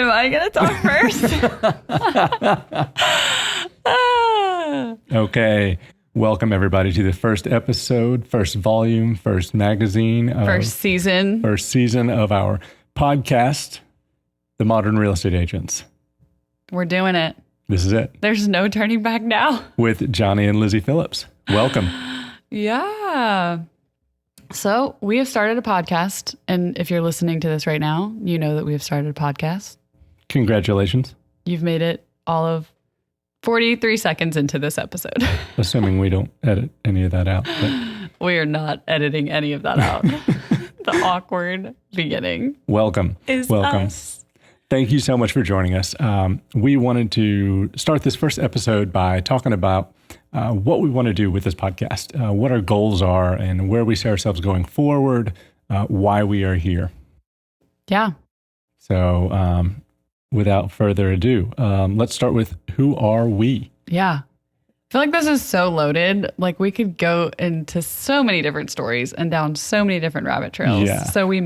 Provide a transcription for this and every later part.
Am I going to talk first? Okay. Welcome, everybody, to the first episode, first volume, first magazine. First season of our podcast, The Modern Real Estate Agents. We're doing it. This is it. There's no turning back now. With Johnny and Lizzy Phillips. Welcome. Yeah. So we have started a podcast. And if you're listening to this right now, you know that we have started a podcast. Congratulations. You've made it all of 43 seconds into this episode. Assuming we don't edit any of that out. We are not editing any of that out. The awkward beginning. Welcome. Welcome. Us. Thank you so much for joining us. We wanted to start this first episode by talking about what we want to do with this podcast, what our goals are, and where we see ourselves going forward, why we are here. Yeah. So without further ado, let's start with who are we? Yeah. I feel like this is so loaded. Like we could go into so many different stories and down so many different rabbit trails. Yeah. So we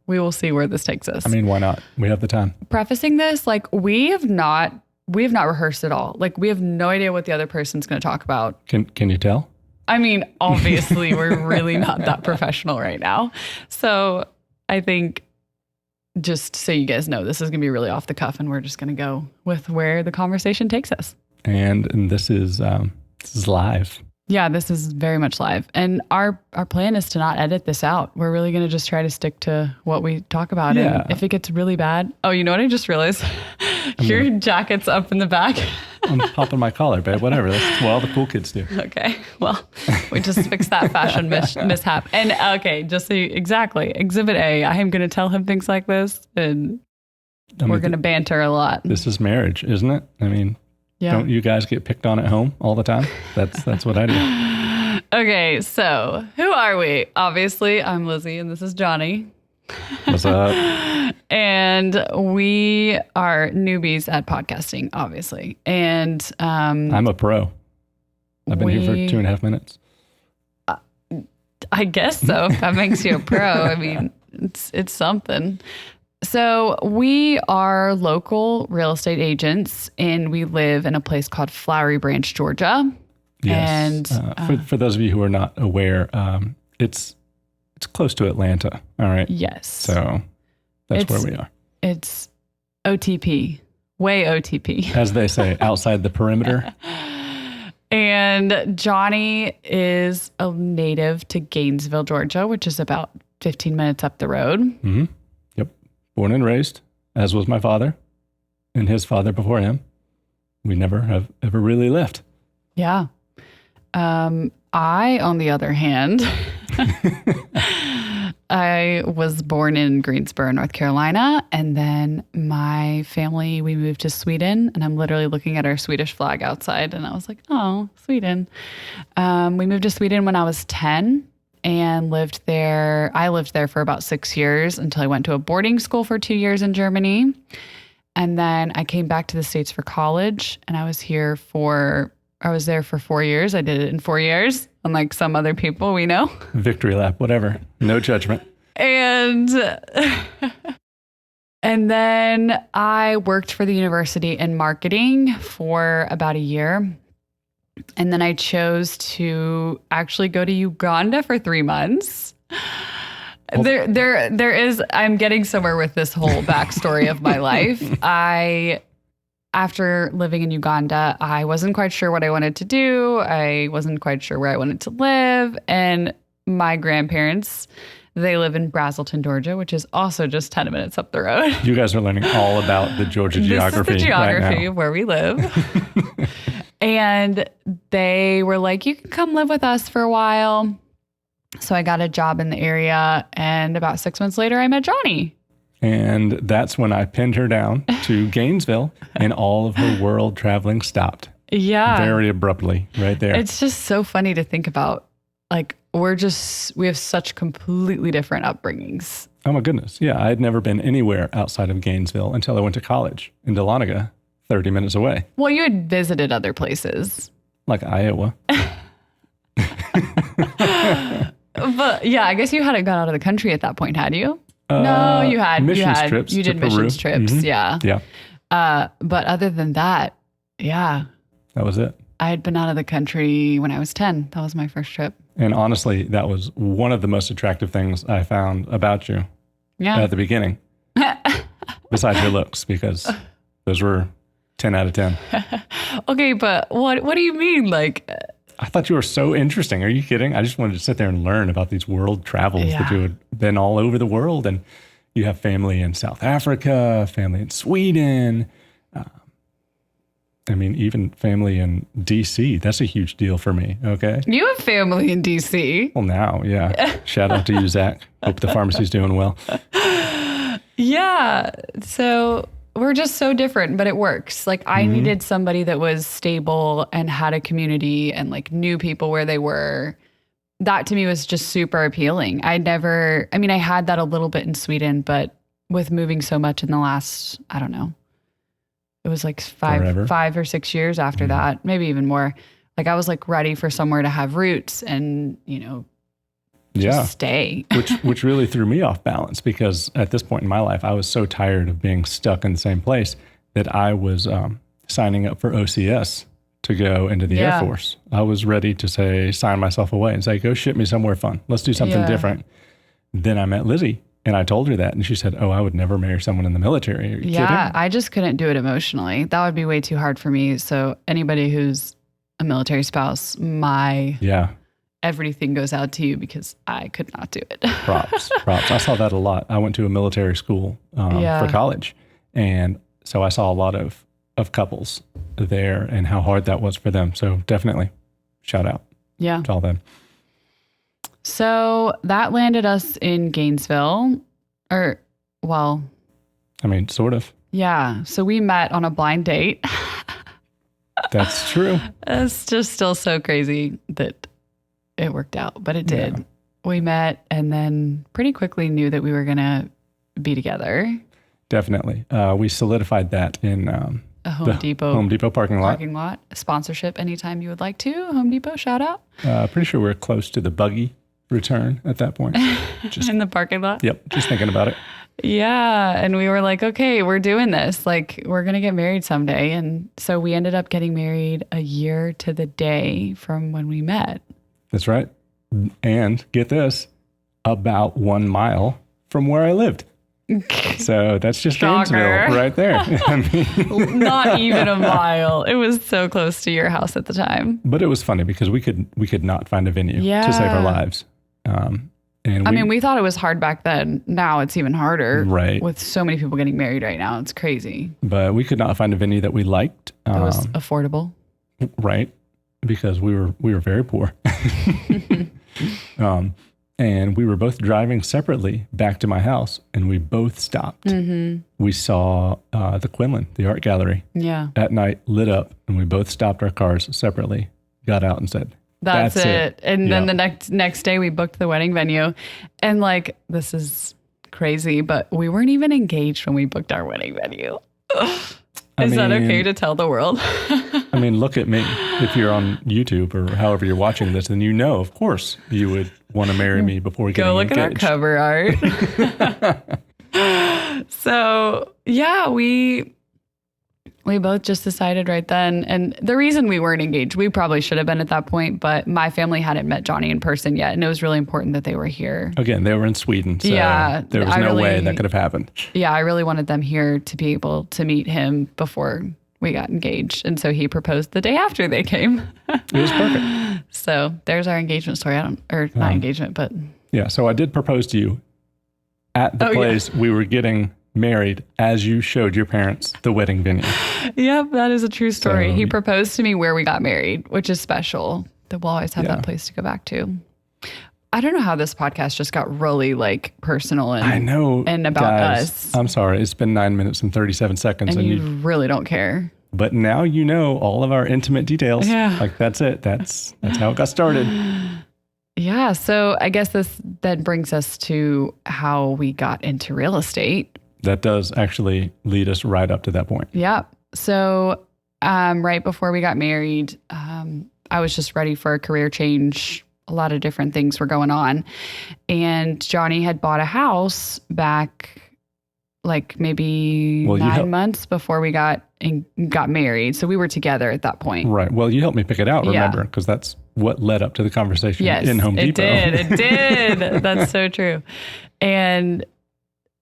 will see where this takes us. I mean, why not? We have the time. Prefacing this, like we have not rehearsed at all. Like we have no idea what the other person's going to talk about. Can you tell? I mean, obviously we're really not that professional right now. So I think just so you guys know, this is going to be really off the cuff and we're just going to go with where the conversation takes us. And this is live. Yeah, this is very much live. And our plan is to not edit this out. We're really going to just try to stick to what we talk about. Yeah. And if it gets really bad. Oh, you know what I just realized? Your jacket's up in the back. I'm popping my collar, babe. Whatever. That's what all the cool kids do. Okay. Well, we just fixed that fashion mishap. And okay, just so exactly. Exhibit A, I am going to tell him things like this and we're going to banter a lot. This is marriage, isn't it? I mean, yeah. Don't you guys get picked on at home all the time? That's what I do. Okay, so who are we? Obviously, I'm Lizzy and this is Johnny. What's up? And we are newbies at podcasting, obviously. And I'm a pro. I've been here for 2.5 minutes. I guess so. If that makes you a pro. I mean, it's something. So we are local real estate agents and we live in a place called Flowery Branch, Georgia. Yes. And for those of you who are not aware, it's close to Atlanta. All right. Yes. So that's where we are. It's OTP, way OTP. As they say, outside the perimeter. And Johnny is a native to Gainesville, Georgia, which is about 15 minutes up the road. Mm-hmm. Born and raised, as was my father and his father before him. We never have ever really left. Yeah. I, on the other hand, I was born in Greensboro, North Carolina. And then my family, we moved to Sweden. And I'm literally looking at our Swedish flag outside. And I was like, oh, Sweden. We moved to Sweden when I was 10. And lived there. I lived there for about 6 years until I went to a boarding school for 2 years in Germany. And then I came back to the States for college and I was there for 4 years. I did it in 4 years, unlike some other people we know. Victory lap, whatever. No judgment. And then I worked for the university in marketing for about a year. And then I chose to actually go to Uganda for 3 months. I'm getting somewhere with this whole backstory of my life. After living in Uganda, I wasn't quite sure what I wanted to do. I wasn't quite sure where I wanted to live. And my grandparents, they live in Brazelton, Georgia, which is also just 10 minutes up the road. You guys are learning all about the Georgia geography. This is the geography right of where we live. And they were like, you can come live with us for a while. So I got a job in the area. And about 6 months later, I met Johnny. And that's when I pinned her down to Gainesville and all of her world traveling stopped. Yeah. Very abruptly right there. It's just so funny to think about. Like, we have such completely different upbringings. Oh my goodness. Yeah. I had never been anywhere outside of Gainesville until I went to college in Dahlonega, 30 minutes away. Well, you had visited other places. Like Iowa. But yeah, I guess you hadn't got out of the country at that point, had you? No, you missions trips. You to did Peru. missions trips. Mhm. Yeah. Yeah, But other than that, yeah, that was it. I had been out of the country when I was 10. That was my first trip. And honestly, that was one of the most attractive things I found about you Yeah. at the beginning, besides your looks, because those were 10 out of 10. Okay, but what do you mean? Like, I thought you were so interesting. Are you kidding? I just wanted to sit there and learn about these world travels that you had been all over the world. And you have family in South Africa, family in Sweden. I mean, even family in DC. That's a huge deal for me. Okay. you have family in DC. Well, now, yeah. Shout out to you, Zach. Hope the pharmacy's doing well. Yeah. So we're just so different, but it works. Like I needed somebody that was stable and had a community and like knew people where they were. That to me was just super appealing. I had that a little bit in Sweden, but with moving so much in the last, I don't know, it was like Forever. 5 or 6 years after that, maybe even more. Like I was like ready for somewhere to have roots and, just stay. which really threw me off balance because at this point in my life, I was so tired of being stuck in the same place that I was signing up for OCS to go into the Air Force. I was ready to sign myself away and say, go ship me somewhere fun. Let's do something different. Then I met Lizzy and I told her that. And she said, oh, I would never marry someone in the military. Are you kidding? I just couldn't do it emotionally. That would be way too hard for me. So anybody who's a military spouse, everything goes out to you because I could not do it. Props. I saw that a lot. I went to a military school for college. And so I saw a lot of couples there and how hard that was for them. So definitely shout out to all them. So that landed us in Gainesville sort of. Yeah. So we met on a blind date. That's true. It's just still so crazy that it worked out, but it did. Yeah. We met and then pretty quickly knew that we were going to be together. Definitely. We solidified that in a Home Depot parking lot. Sponsorship anytime you would like to. Home Depot, shout out. Pretty sure we're close to the buggy return at that point. Just in the parking lot? Yep. Just thinking about it. Yeah. And we were like, okay, we're doing this. Like, we're going to get married someday. And so we ended up getting married a year to the day from when we met. That's right. And get this, about 1 mile from where I lived. So that's just Gainesville right there. Not even a mile. It was so close to your house at the time. But it was funny because we could not find a venue to save our lives. We thought it was hard back then. Now it's even harder. Right. With so many people getting married right now. It's crazy. But we could not find a venue that we liked. That was affordable. Right. Because we were very poor. And we were both driving separately back to my house, and we both stopped. Mm-hmm. We saw the Quinlan, the art gallery, at night, lit up, and we both stopped our cars separately, got out and said, that's it. And then the next day, we booked the wedding venue. And like, this is crazy, but we weren't even engaged when we booked our wedding venue. Is that okay to tell the world? I mean, look at me. If you're on YouTube or however you're watching this, then of course, you would want to marry me before getting engaged. Go look at our cover art. So, yeah, we both just decided right then. And the reason we weren't engaged, we probably should have been at that point, but my family hadn't met Johnny in person yet. And it was really important that they were here. Again, they were in Sweden. So there was no way that could have happened. Yeah, I really wanted them here to be able to meet him before we got engaged. And so he proposed the day after they came. It was perfect. So there's our engagement story. Not engagement, but. Yeah, so I did propose to you at the place we were getting married as you showed your parents the wedding venue. Yep, that is a true story. So, he proposed to me where we got married, which is special. That we'll always have that place to go back to. I don't know how this podcast just got really like personal and I know and about guys, us. I'm sorry. It's been 9 minutes and 37 seconds. And you really don't care. But now you know all of our intimate details. Yeah. Like that's it. That's how it got started. Yeah. So I guess this then brings us to how we got into real estate. That does actually lead us right up to that point. Yeah. So right before we got married, I was just ready for a career change a lot of different things were going on. And Johnny had bought a house back like maybe 9 months before we got married. So we were together at that point. Right. Well, you helped me pick it out, remember, because that's what led up to the conversation in Home Depot. It did. That's so true. And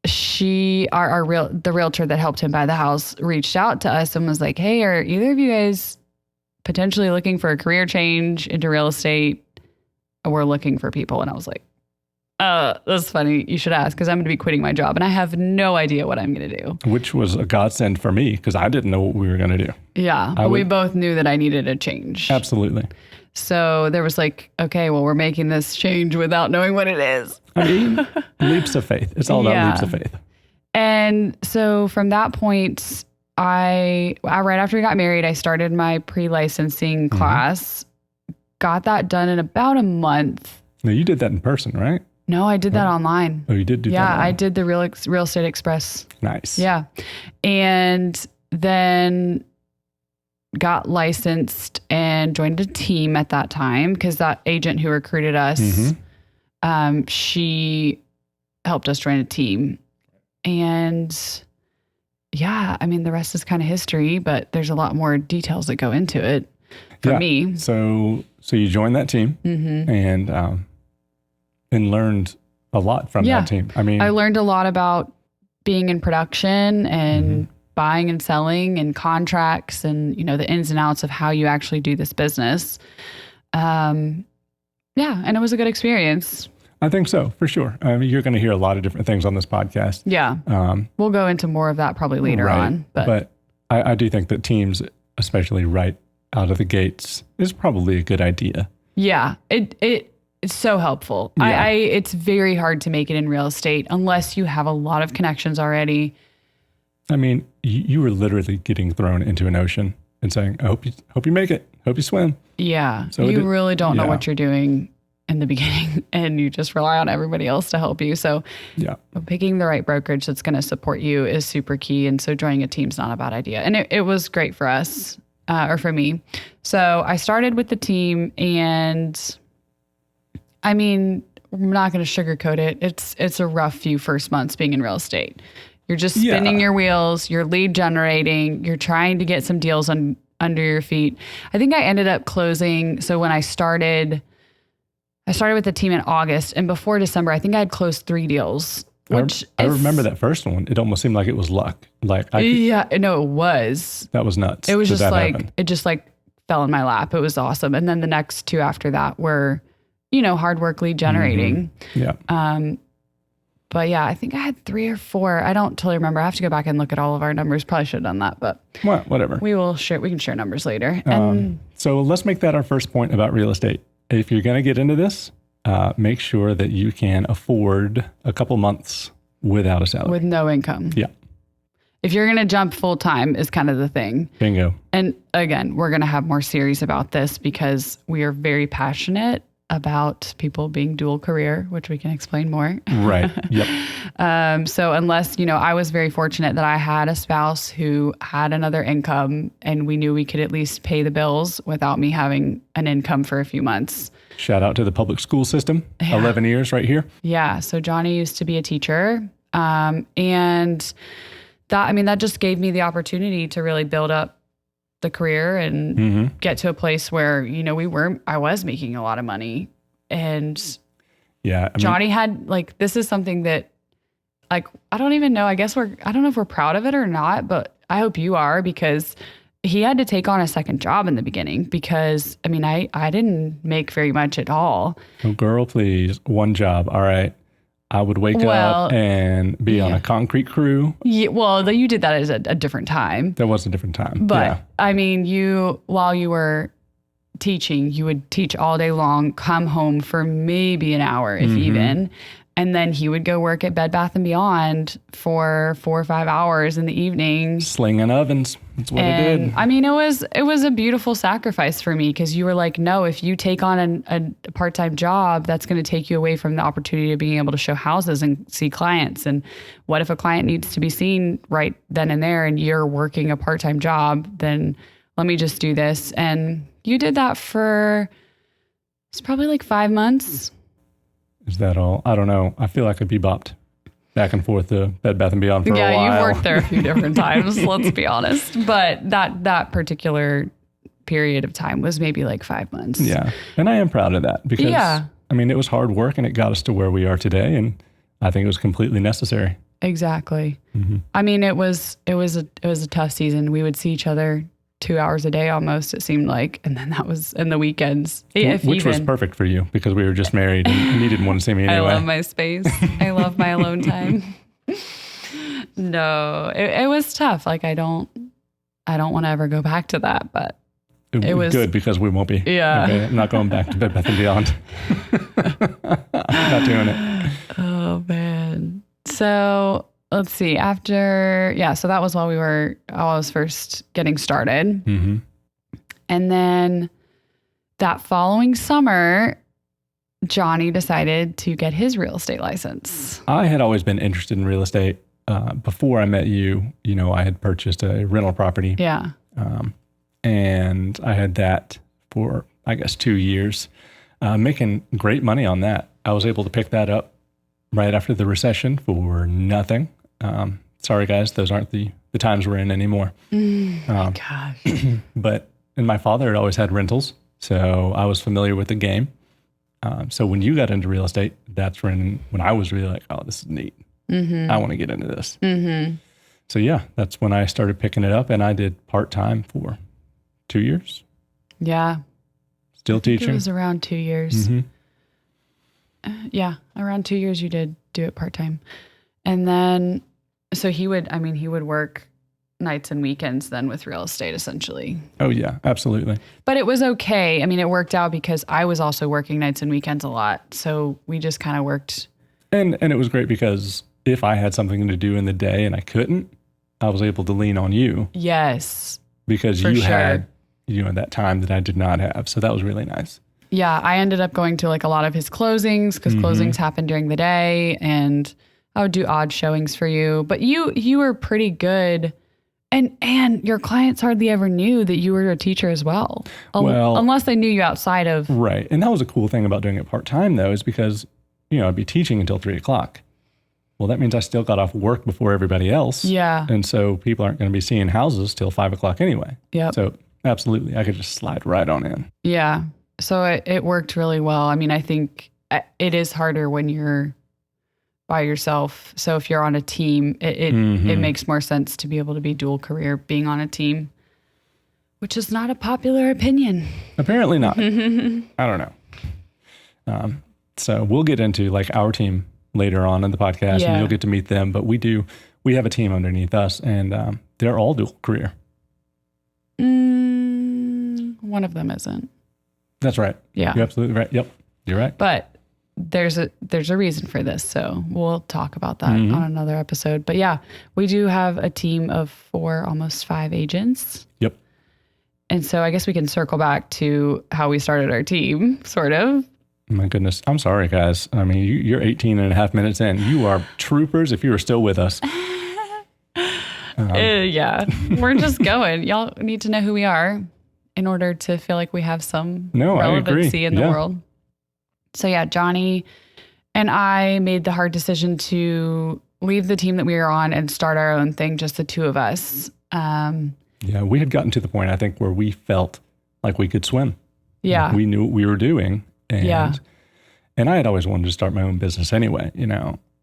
the realtor that helped him buy the house reached out to us and was like, hey, are either of you guys potentially looking for a career change into real estate? We're looking for people. And I was like, that's funny. You should ask, because I'm going to be quitting my job and I have no idea what I'm going to do. Which was a godsend for me because I didn't know what we were going to do. Yeah. But we both knew that I needed a change. Absolutely. So there was like, okay, well, we're making this change without knowing what it is. I mean, leaps of faith. It's all about leaps of faith. And so from that point, right after we got married, I started my pre-licensing class, got that done in about a month. Now, you did that in person, right? No, I did that online. Oh, you did do that? Yeah, I did the Real Estate Express. Nice. Yeah. And then got licensed and joined a team at that time because that agent who recruited us, she helped us join a team. And yeah, I mean, the rest is kind of history, but there's a lot more details that go into it for me. So you joined that team and learned a lot from that team. I mean, I learned a lot about being in production and buying and selling and contracts and, the ins and outs of how you actually do this business. And it was a good experience. I think so, for sure. I mean, you're going to hear a lot of different things on this podcast. Yeah. We'll go into more of that probably later on. But I do think that teams, especially right out of the gates, is probably a good idea. Yeah. It's so helpful. Yeah. It's very hard to make it in real estate unless you have a lot of connections already. I mean, you were literally getting thrown into an ocean and saying, I hope you make it. Hope you swim. Yeah. So you really don't know what you're doing in the beginning and you just rely on everybody else to help you. So picking the right brokerage that's going to support you is super key. And so joining a team's not a bad idea. And it was great for us, or for me. So I started with the team and I mean, I'm not going to sugarcoat it. It's a rough few first months being in real estate. You're just spinning your wheels, you're lead generating, you're trying to get some deals under your feet. I think I ended up closing. So when I started with the team in August, and before December, I think I had closed 3 deals. Which I remember that first one. It almost seemed like it was luck. It was. That was nuts. It was just like, it just like fell in my lap. It was awesome. And then the next 2 after that were, hard work lead generating. Yeah. But yeah, I think I had 3 or 4. I don't totally remember. I have to go back and look at all of our numbers. Probably should have done that, but well, whatever. We can share numbers later. So let's make that our first point about real estate. If you're going to get into this, make sure that you can afford a couple months without a salary. With no income. Yeah. If you're going to jump full time is kind of the thing. Bingo. And again, we're going to have more series about this because we are very passionate about people being dual career, which we can explain more. Right. Yep. So unless, I was very fortunate that I had a spouse who had another income and we knew we could at least pay the bills without me having an income for a few months. Shout out to the public school system. 11 years right here. Yeah. So Johnny used to be a teacher. And that just gave me the opportunity to really build up the career and get to a place where, I was making a lot of money. And Johnny had this is something that I don't even know. I don't know if we're proud of it or not, but I hope you are, because he had to take on a second job in the beginning because I didn't make very much at all. Oh, girl, please. One job. All right. I would wake up and be on a concrete crew. Yeah, well, you did that as a different time. That was a different time. But while you were teaching, you would teach all day long, come home for maybe an hour, if even. And then he would go work at Bed Bath & Beyond for 4 or 5 hours in the evening. Slinging ovens. That's what it did. It was a beautiful sacrifice for me because you were like, no, if you take on a part-time job, that's going to take you away from the opportunity of being able to show houses and see clients. And what if a client needs to be seen right then and there and you're working a part-time job? Then let me just do this. And you did that for It's probably like 5 months. Is that all? I don't know. I feel like I'd be bopped back and forth to Bed Bath & Beyond for a while. Yeah, you've worked there a few different times, let's be honest. But that particular period of time was maybe like 5 months. Yeah. And I am proud of that because, I mean, it was hard work and it got us to where we are today. And I think it was completely necessary. Exactly. I mean, it was a tough season. We would see each other 2 hours a day almost, it seemed like. And then that was in the weekends. Which was perfect for you because we were just married and you didn't want to see me anyway. I love my space. I love my alone time. No, it was tough. Like I don't want to ever go back to that, but it was good because we won't be. Yeah. Okay, I'm not going back to Bed Bath & Beyond. I'm not doing it. Oh man. So let's see. So that was while I was first getting started. And then that following summer, Johnny decided to get his real estate license. I had always been interested in real estate. Before I met you, I had purchased a rental property. Yeah. And I had that for, I guess, 2 years, making great money on that. I was able to pick that up right after the recession for nothing. Sorry, guys, those aren't the times we're in anymore. My gosh. And my father had always had rentals, so I was familiar with the game. So when you got into real estate, that's when I was really like, oh, this is neat. I want to get into this. So yeah, that's when I started picking it up, and I did part-time for 2 years. Yeah. Still teaching. It was around 2 years. Yeah, around 2 years you did do it part-time. And then, so he would work nights and weekends then with real estate essentially. Oh yeah, absolutely. But it was okay. I mean, it worked out because I was also working nights and weekends a lot. So we just kind of worked. And it was great because if I had something to do in the day and I couldn't, I was able to lean on you. Yes. Because you had, that time that I did not have. So that was really nice. Yeah. I ended up going to like a lot of his closings because closings happen during the day, and I would do odd showings for you. But you were pretty good. And your clients hardly ever knew that you were a teacher as well. Unless they knew you outside of. Right. And that was a cool thing about doing it part-time though, is because, I'd be teaching until 3:00. Well, that means I still got off work before everybody else. Yeah. And so people aren't going to be seeing houses till 5:00 anyway. Yeah. So absolutely, I could just slide right on in. Yeah. So it worked really well. I mean, I think it is harder when you're by yourself. So if you're on a team, it makes more sense to be able to be dual career being on a team, which is not a popular opinion. Apparently not. I don't know. So we'll get into like our team later on in the podcast, and you'll get to meet them. But we have a team underneath us, and they're all dual career. One of them isn't. That's right. Yeah. You're absolutely right. Yep. You're right. But there's a reason for this. So we'll talk about that on another episode. But yeah, we do have a team of 4, almost 5 agents. Yep. And so I guess we can circle back to how we started our team, sort of. My goodness. I'm sorry, guys. I mean, you're 18 and a half minutes in. You are troopers if you are still with us. Yeah, we're just going. Y'all need to know who we are in order to feel like we have some relevancy in the world. So yeah, Johnny and I made the hard decision to leave the team that we were on and start our own thing, just the two of us. Yeah, we had gotten to the point, I think, where we felt like we could swim. Yeah. Like we knew what we were doing. And I had always wanted to start my own business anyway.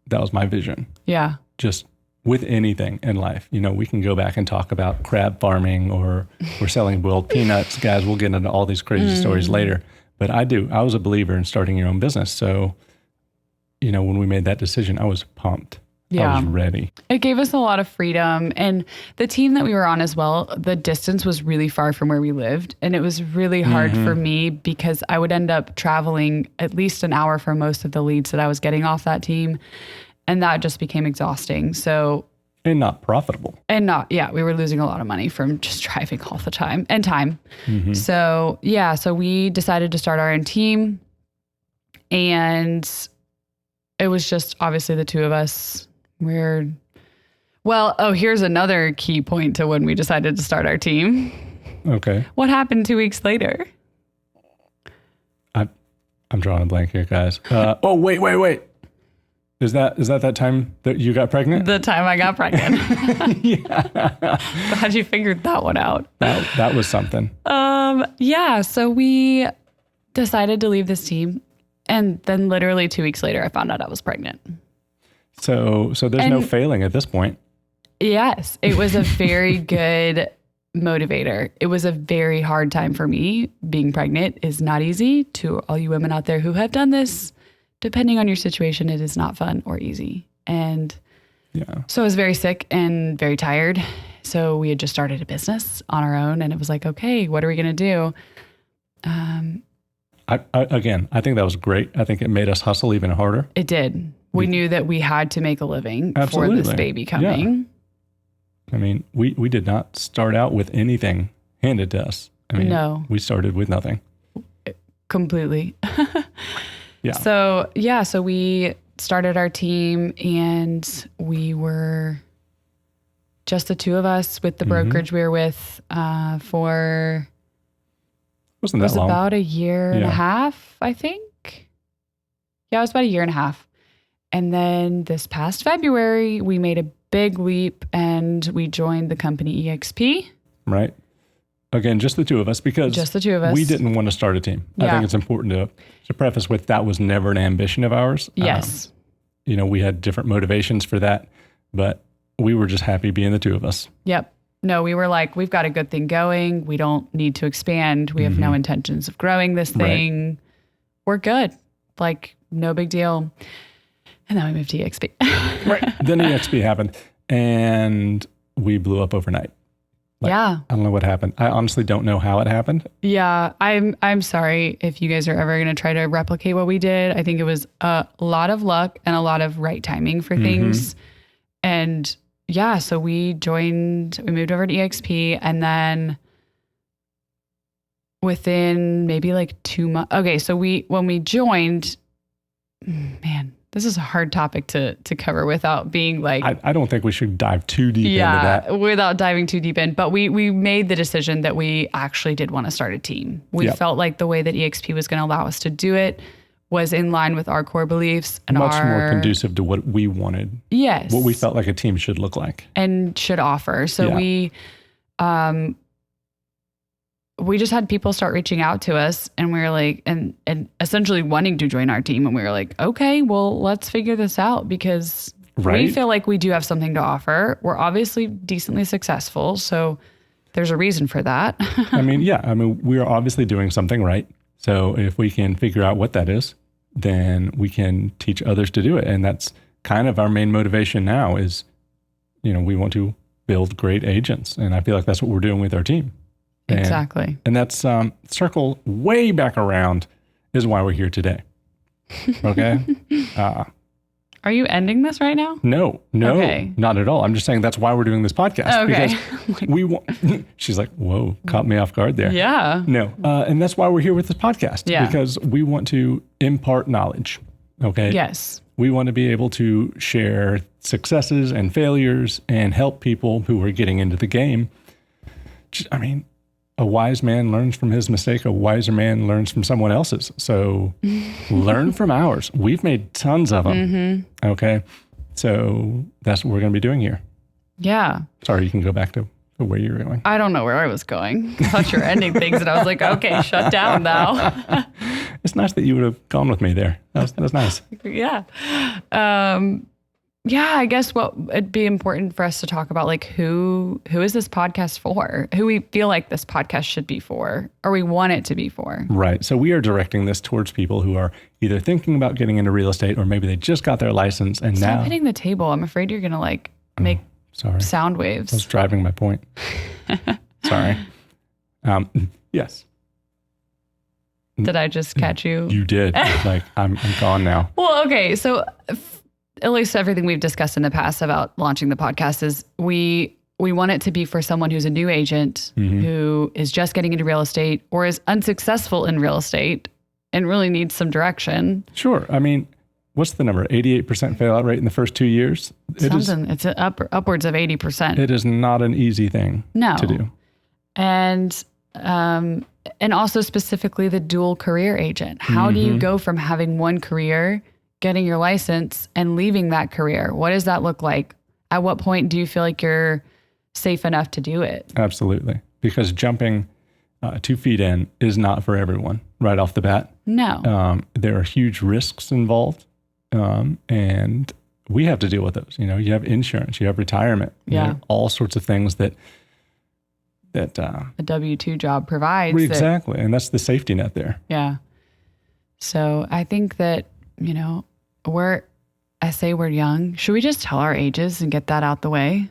That was my vision. Yeah. Just with anything in life, we can go back and talk about crab farming or we're selling boiled peanuts. Guys, we'll get into all these crazy stories later. But I was a believer in starting your own business. So, when we made that decision, I was pumped. Yeah. I was ready. It gave us a lot of freedom. And the team that we were on as well, the distance was really far from where we lived. And it was really hard for me because I would end up traveling at least an hour for most of the leads that I was getting off that team. And that just became exhausting. And not profitable. We were losing a lot of money from just driving all the time and time. So we decided to start our own team. And it was just obviously the two of us. Here's another key point to when we decided to start our team. Okay. What happened 2 weeks later? I'm drawing a blank here, guys. Oh, wait. Is that time that you got pregnant? The time I got pregnant. Yeah. Glad you figured that one out. That was something. Yeah. So we decided to leave this team. And then literally 2 weeks later, I found out I was pregnant. So there's no failing at this point. Yes. It was a very good motivator. It was a very hard time for me. Being pregnant is not easy. To all you women out there who have done this, depending on your situation, it is not fun or easy. And so I was very sick and very tired. So we had just started a business on our own, and it was like, okay, what are we going to do? I think that was great. I think it made us hustle even harder. It did. We knew that we had to make a living for this baby coming. Yeah. I mean, we did not start out with anything handed to us. I mean, no. We started with nothing. Completely. Yeah. So we started our team, and we were just the two of us with the brokerage we were with for... Wasn't that long? It was about a year and a half, I think. Yeah, it was about a year and a half. And then this past February, we made a big leap and we joined the company EXP. Right. Again, just the two of us, because just the two of us. We didn't want to start a team. Yeah. I think it's important to preface with that was never an ambition of ours. Yes. We had different motivations for that, but we were just happy being the two of us. Yep. No, we were like, we've got a good thing going. We don't need to expand. We have no intentions of growing this thing. Right. We're good. Like, no big deal. And then we moved to EXP. Right. Then EXP happened and we blew up overnight. I don't know what happened. I honestly don't know how it happened. Yeah. I'm sorry if you guys are ever going to try to replicate what we did. I think it was a lot of luck and a lot of right timing for things. And yeah, so we moved over to EXP, and then within maybe like 2 months. Okay. So when we joined, man, this is a hard topic to cover without being like, I don't think we should dive too deep into that. Without diving too deep in, but we made the decision that we actually did want to start a team. We felt like the way that EXP was going to allow us to do it was in line with our core beliefs and much more conducive to what we wanted. Yes. What we felt like a team should look like. And should offer. So we just had people start reaching out to us, and we were like, and essentially wanting to join our team. And we were like, okay, well, let's figure this out, because we feel like we do have something to offer. We're obviously decently successful. So there's a reason for that. I mean, we are obviously doing something right. So if we can figure out what that is, then we can teach others to do it. And that's kind of our main motivation now is, we want to build great agents. And I feel like that's what we're doing with our team. Exactly. And that's circle way back around is why we're here today. Okay. Are you ending this right now? No, okay. Not at all. I'm just saying that's why we're doing this podcast. Okay. Because we want, she's like, whoa, caught me off guard there. Yeah. No. And that's why we're here with this podcast. Yeah. Because we want to impart knowledge. Okay. Yes. We want to be able to share successes and failures and help people who are getting into the game. A wise man learns from his mistake. A wiser man learns from someone else's. So learn from ours. We've made tons of them. Okay. So that's what we're going to be doing here. Yeah. Sorry, you can go back to where you were going. I don't know where I was going. I thought you were ending things, and I was like, okay, shut down now. It's nice that you would have gone with me there. That's nice. Yeah. Yeah, I guess what it'd be important for us to talk about, like who is this podcast for? Who we feel like this podcast should be for, or we want it to be for. Right. So we are directing this towards people who are either thinking about getting into real estate, or maybe they just got their license and Stop now hitting the table. I'm afraid you're gonna make sound waves. I was driving my point. Sorry. Yes. Did I just catch you? You did. I'm gone now. Well, okay. So at least everything we've discussed in the past about launching the podcast is we want it to be for someone who's a new agent who is just getting into real estate or is unsuccessful in real estate and really needs some direction. Sure. I mean, what's the number? 88% fail out rate in the first 2 years? It's upwards of 80%. It is not an easy thing to do. And And also specifically the dual career agent. How do you go from having one career, getting your license, and leaving that career? What does that look like? At what point do you feel like you're safe enough to do it? Absolutely. Because jumping 2 feet in is not for everyone right off the bat. No. There are huge risks involved. And we have to deal with those. You know, you have insurance, you have retirement, you know, all sorts of things that a W-2 job provides. Exactly. And that's the safety net there. Yeah. So I think that, you know, I say we're young. Should we just tell our ages and get that out the way?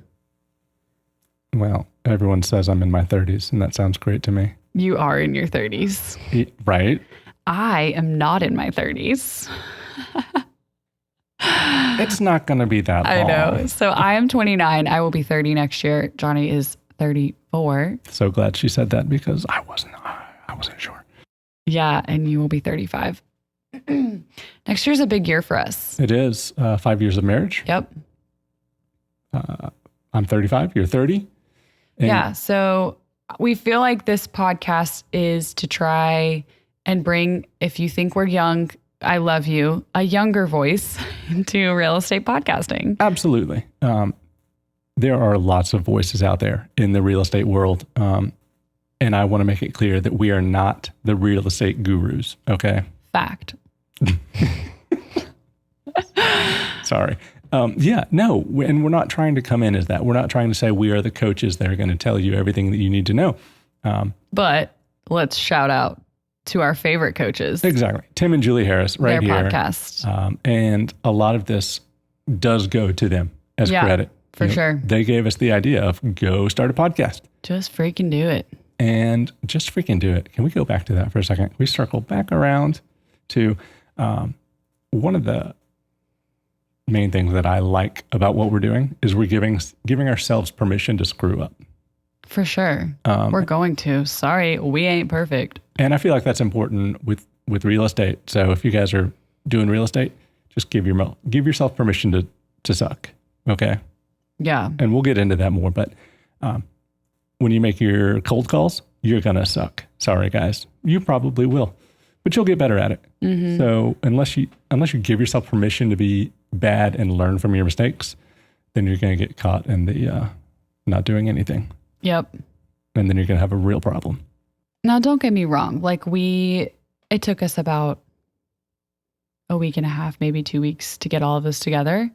Well, everyone says I'm in my 30s, and that sounds great to me. You are in your 30s. Right? I am not in my 30s. It's not going to be that long. I know. So I am 29. I will be 30 next year. Johnny is 34. So glad she said that because I wasn't sure. Yeah, and you will be 35. Next year's a big year for us. It is 5 years of marriage. Yep. I'm 35. You're 30. Yeah. So we feel like this podcast is to try and bring, if you think we're young, I love you, a younger voice into real estate podcasting. Absolutely. There are lots of voices out there in the real estate world. And I want to make it clear that we are not the real estate gurus. Okay. Fact. Sorry. No. And we're not trying to come in as that. We're not trying to say we are the coaches that are going to tell you everything that you need to know. But let's shout out to our favorite coaches. Exactly. Tim and Julie Harris right here. Their podcast. And a lot of this does go to them as credit. For sure. They gave us the idea of go start a podcast. Just freaking do it. And just freaking do it. Can we go back to that for a second? We circle back around to one of the main things that I like about what we're doing is we're giving ourselves permission to screw up. For sure. We're going to. Sorry, we ain't perfect. And I feel like that's important with real estate. So if you guys are doing real estate, just give yourself permission to suck. Okay? Yeah. And we'll get into that more. But when you make your cold calls, you're going to suck. Sorry, guys. You probably will. But you'll get better at it. Mm-hmm. So unless you give yourself permission to be bad and learn from your mistakes, then you're going to get caught in the not doing anything. Yep. And then you're going to have a real problem. Now, don't get me wrong. Like it took us about a week and a half, maybe 2 weeks to get all of this together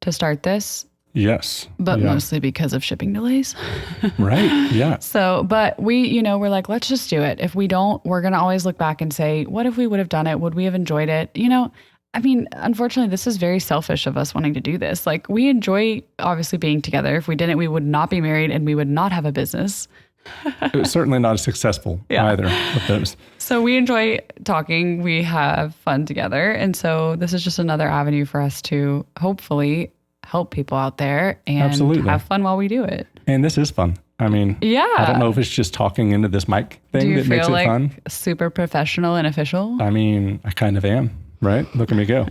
to start this. Yes. But mostly because of shipping delays. Right. Yeah. So, but we're like, let's just do it. If we don't, we're going to always look back and say, what if we would have done it? Would we have enjoyed it? You know, I mean, unfortunately, this is very selfish of us wanting to do this. Like, we enjoy obviously being together. If we didn't, we would not be married and we would not have a business. It was certainly not as successful either of those. So we enjoy talking. We have fun together. And so this is just another avenue for us to hopefully help people out there and have fun while we do it. And this is fun. I mean, I don't know if it's just talking into this mic thing that makes it fun. Super professional and official? I mean, I kind of am, right? Look at me go.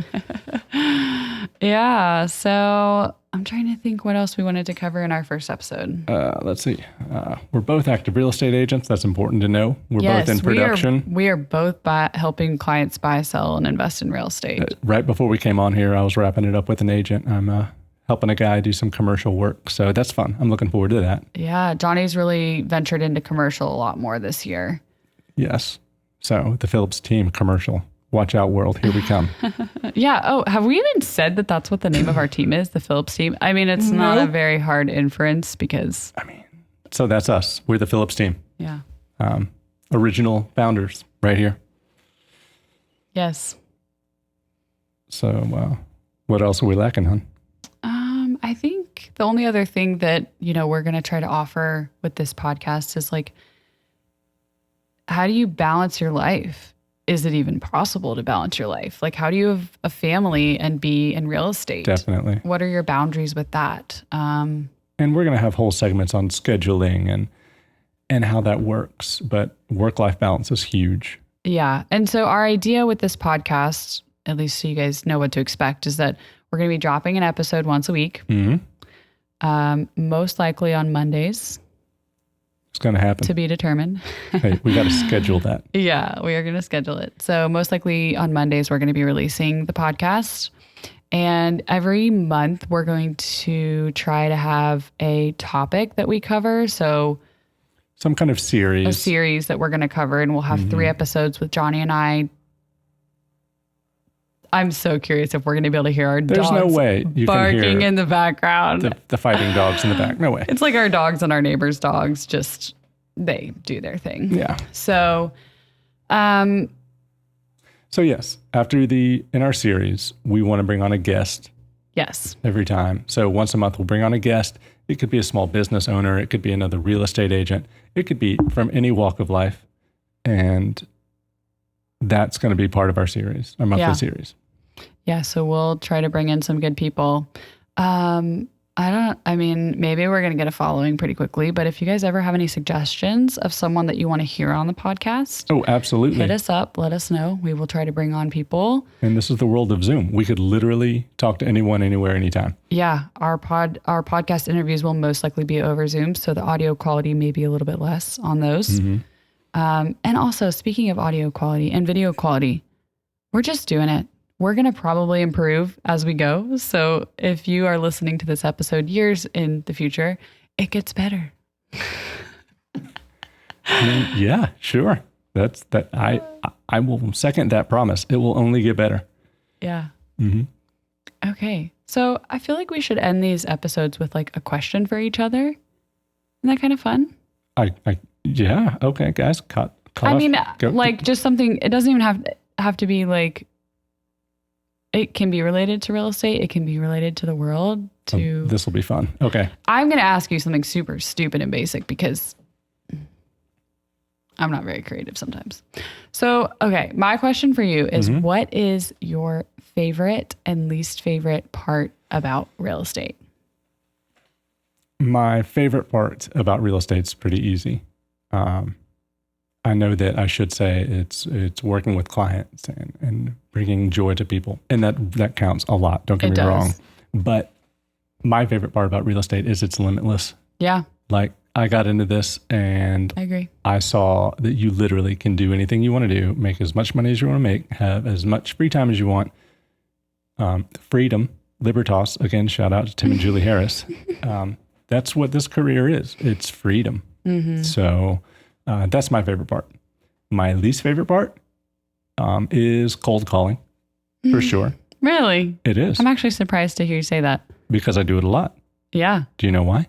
Yeah. So I'm trying to think what else we wanted to cover in our first episode. Let's see. We're both active real estate agents. That's important to know. We're both in production. We are both helping clients buy, sell, and invest in real estate. Right before we came on here, I was wrapping it up with an agent. I'm helping a guy do some commercial work. So that's fun. I'm looking forward to that. Yeah. Johnny's really ventured into commercial a lot more this year. Yes. So the Phillips team commercial. Watch out, world. Here we come. Yeah. Oh, have we even said that that's what the name of our team is? The Phillips team? I mean, it's not a very hard inference because... So that's us. We're the Phillips team. Yeah. Original founders right here. Yes. So what else are we lacking, hon? I think the only other thing that, we're going to try to offer with this podcast is like, how do you balance your life? Is it even possible to balance your life? Like, how do you have a family and be in real estate? Definitely. What are your boundaries with that? And we're going to have whole segments on scheduling and how that works. But work-life balance is huge. Yeah. And so our idea with this podcast, at least so you guys know what to expect, is that we're going to be dropping an episode once a week. Mm-hmm. Most likely on Mondays. It's going to happen. To be determined. Hey, we got to schedule that. Yeah, we are going to schedule it. So most likely on Mondays, we're going to be releasing the podcast. And every month, we're going to try to have a topic that we cover. So some kind of series. A series that we're going to cover. And we'll have 3 episodes with Johnny and I. I'm so curious if we're going to be able to hear our dogs no way you barking can hear in the background. The fighting dogs in the back. No way. It's like our dogs and our neighbors' dogs, just they do their thing. Yeah. So, yes, in our series, we want to bring on a guest. Yes. Every time. So once a month, we'll bring on a guest. It could be a small business owner. It could be another real estate agent. It could be from any walk of life. And that's going to be part of our series, our monthly series. Yeah, so we'll try to bring in some good people. Maybe we're going to get a following pretty quickly, but if you guys ever have any suggestions of someone that you want to hear on the podcast, oh, absolutely, hit us up, let us know. We will try to bring on people. And this is the world of Zoom. We could literally talk to anyone, anywhere, anytime. Yeah, our podcast interviews will most likely be over Zoom, so the audio quality may be a little bit less on those. And also, speaking of audio quality and video quality, we're just doing it. We're going to probably improve as we go. So if you are listening to this episode years in the future, it gets better. Yeah, sure. That's that. I will second that promise. It will only get better. Yeah. Okay. So I feel like we should end these episodes with like a question for each other. Isn't that kind of fun? Yeah. Okay, guys. Cut I off. mean, Go. like just something, it doesn't even have to be like, it can be related to real estate. It can be related to the world. This will be fun. Okay. I'm going to ask you something super stupid and basic because I'm not very creative sometimes. So, okay. My question for you is what is your favorite and least favorite part about real estate? My favorite part about real estate is pretty easy. I know that I should say it's working with clients and bringing joy to people. And that counts a lot. Don't get me wrong. But my favorite part about real estate is it's limitless. Yeah. Like I got into this and I agree. I saw that you literally can do anything you want to do, make as much money as you want to make, have as much free time as you want. Freedom, libertas, again, shout out to Tim and Julie Harris. That's what this career is. It's freedom. So that's my favorite part. My least favorite part is cold calling, for sure. Really? It is. I'm actually surprised to hear you say that. Because I do it a lot. Yeah. Do you know why?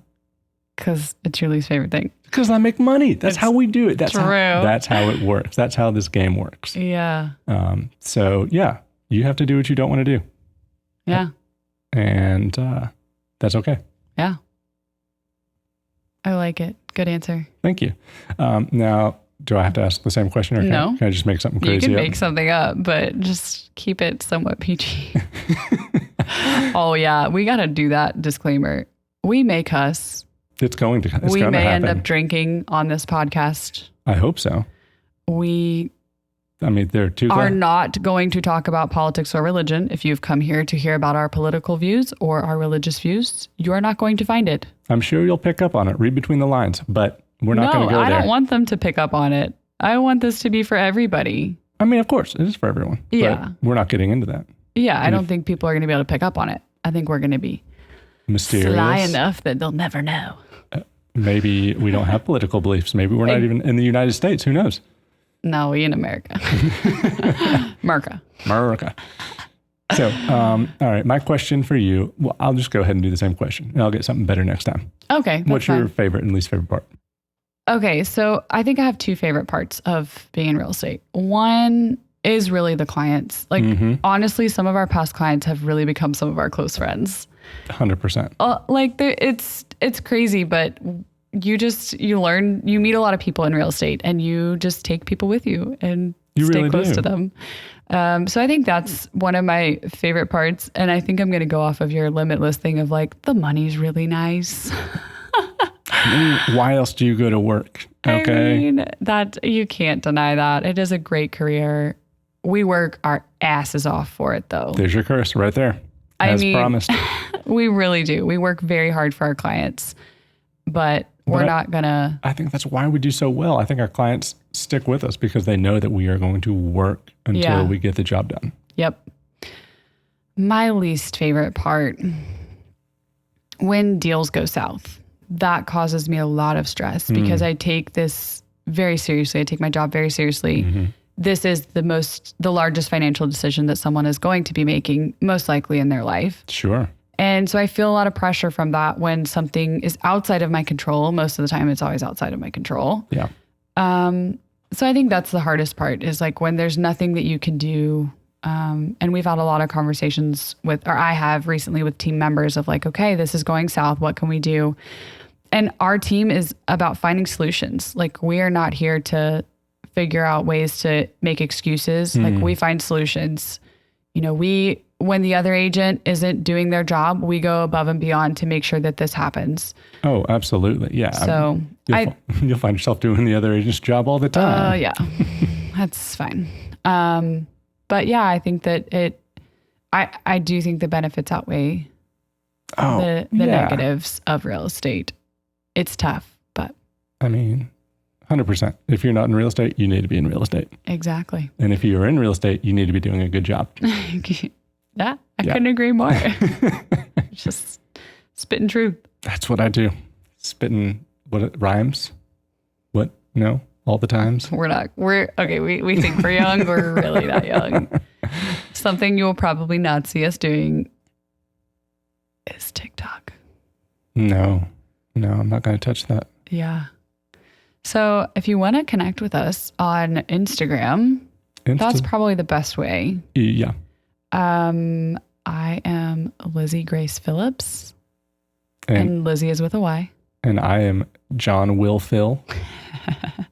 Because it's your least favorite thing. Because I make money. That's how we do it. That's true. That's how it works. That's how this game works. Yeah. So yeah, you have to do what you don't want to do. Yeah. And that's okay. Yeah. I like it. Good answer. Thank you. Now, do I have to ask the same question, or can I just make something crazy up? You can up? make something up, but just keep it somewhat PG. Oh yeah, we got to do that disclaimer. We may cuss. It's going to. It's we going may to happen. end up drinking on this podcast. I hope so. There are two. Are not going to talk about politics or religion. If you've come here to hear about our political views or our religious views, you are not going to find it. I'm sure you'll pick up on it. Read between the lines, but we're not going to go there. I don't want them to pick up on it. I want this to be for everybody. Of course, it is for everyone. Yeah. But we're not getting into that. Yeah, I don't think people are going to be able to pick up on it. I think we're going to be mysterious, sly enough that they'll never know. Maybe we don't have political beliefs. Maybe we're not even in the United States. Who knows? No, we in America. America. So, all right, my question for you, well, I'll just go ahead and do the same question, and I'll get something better next time. Okay. What's your favorite and least favorite part? Okay, so I think I have 2 favorite parts of being in real estate. One is really the clients. Like, honestly, some of our past clients have really become some of our close friends. 100%. It's crazy, but you learn, you meet a lot of people in real estate, and you just take people with you and stay really close to them. So I think that's one of my favorite parts. And I think I'm going to go off of your limitless thing of like, the money's really nice. Why else do you go to work? Okay. I mean, that you can't deny that. It is a great career. We work our asses off for it though. There's your curse right there. As promised. We really do. We work very hard for our clients, but We're not going to. I think that's why we do so well. I think our clients stick with us because they know that we are going to work until we get the job done. Yep. My least favorite part, when deals go south, that causes me a lot of stress because I take this very seriously. I take my job very seriously. Mm-hmm. This is the largest financial decision that someone is going to be making, most likely in their life. Sure. And so I feel a lot of pressure from that when something is outside of my control. Most of the time, it's always outside of my control. Yeah. So I think that's the hardest part is like when there's nothing that you can do. And we've had a lot of conversations I have recently with team members of like, okay, this is going south. What can we do? And our team is about finding solutions. Like we are not here to figure out ways to make excuses. Like we find solutions. You know, when the other agent isn't doing their job, we go above and beyond to make sure that this happens. Oh, absolutely. Yeah. So you'll find yourself doing the other agent's job all the time. Yeah, that's fine. But yeah, I think that I do think the benefits outweigh the negatives of real estate. It's tough, but I mean, 100%. If you're not in real estate, you need to be in real estate. Exactly. And if you're in real estate, you need to be doing a good job. I couldn't agree more. Just spitting truth. That's what I do. Spitting rhymes. What? No, all the times. We think we're young. We're really not young. Something you will probably not see us doing is TikTok. No, I'm not going to touch that. Yeah. So if you want to connect with us on Instagram, that's probably the best way. Yeah. I am Lizzy Grace Phillips, and Lizzy is with a Y. And I am John Will Phil.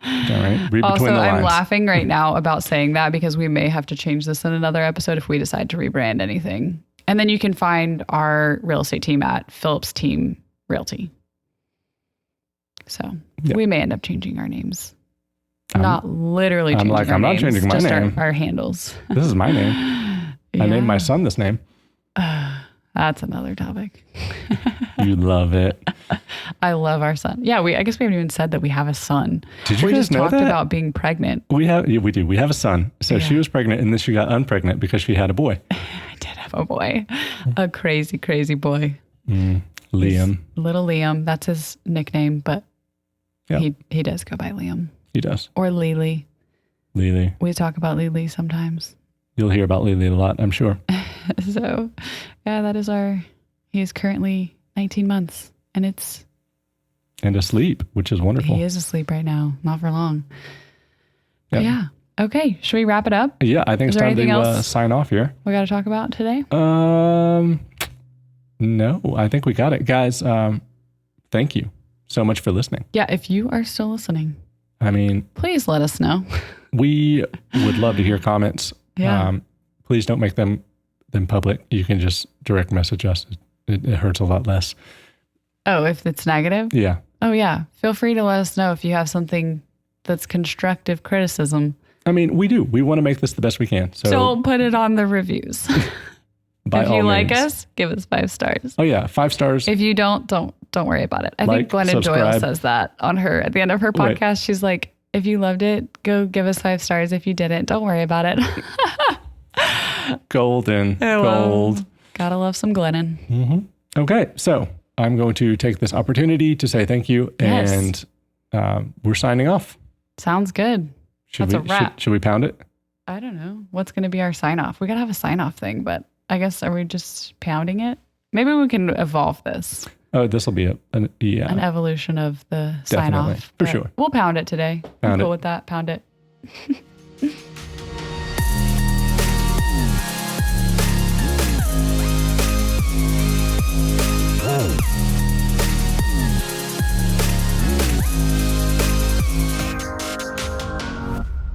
All right. Read also, between the lines. I'm laughing right now about saying that because we may have to change this in another episode if we decide to rebrand anything. And then you can find our real estate team at Phillips Team Realty. So we may end up changing our names. Not literally changing our names. I'm not changing my name. Just our handles. This is my name. I named my son this name. That's another topic. You love it. I love our son. Yeah, I guess we haven't even said that we have a son. Did you we guys just know talked that? about being pregnant. We do. We have a son. So she was pregnant and then she got unpregnant because she had a boy. I did have a boy. A crazy, crazy boy. Liam. Little Liam. That's his nickname, but he does go by Liam. He does. Or Lily. Lily. We talk about Lily sometimes. You'll hear about Lily a lot, I'm sure. So, that is he is currently 19 months and asleep, which is wonderful. He is asleep right now, not for long. Yep. Yeah. Okay. Should we wrap it up? Yeah, I think it's time to sign off here. We got to talk about today? No, I think we got it. Guys, thank you so much for listening. Yeah. If you are still listening, I mean, please let us know. We would love to hear comments. Yeah. Please don't make them public. You can just direct message us. It hurts a lot less. Oh, if it's negative? Yeah. Oh, yeah. Feel free to let us know if you have something that's constructive criticism. I mean, we do. We want to make this the best we can. So don't put it on the reviews. If you like us, give us 5 stars. Oh, yeah. 5 stars. If you don't worry about it. I think Glennon Doyle says that at the end of her podcast. She's like, if you loved it, go give us 5 stars. If you didn't, don't worry about it. Golden. Gold. Gotta love some Glennon. Mm-hmm. Okay. So I'm going to take this opportunity to say thank you. Yes. And we're signing off. Sounds good. That's a wrap. Should we pound it? I don't know. What's going to be our sign off? We got to have a sign off thing, but I guess, are we just pounding it? Maybe we can evolve this. Oh, this will be an evolution of the sign off. For sure. We'll pound it today. I'm cool with that. Pound it.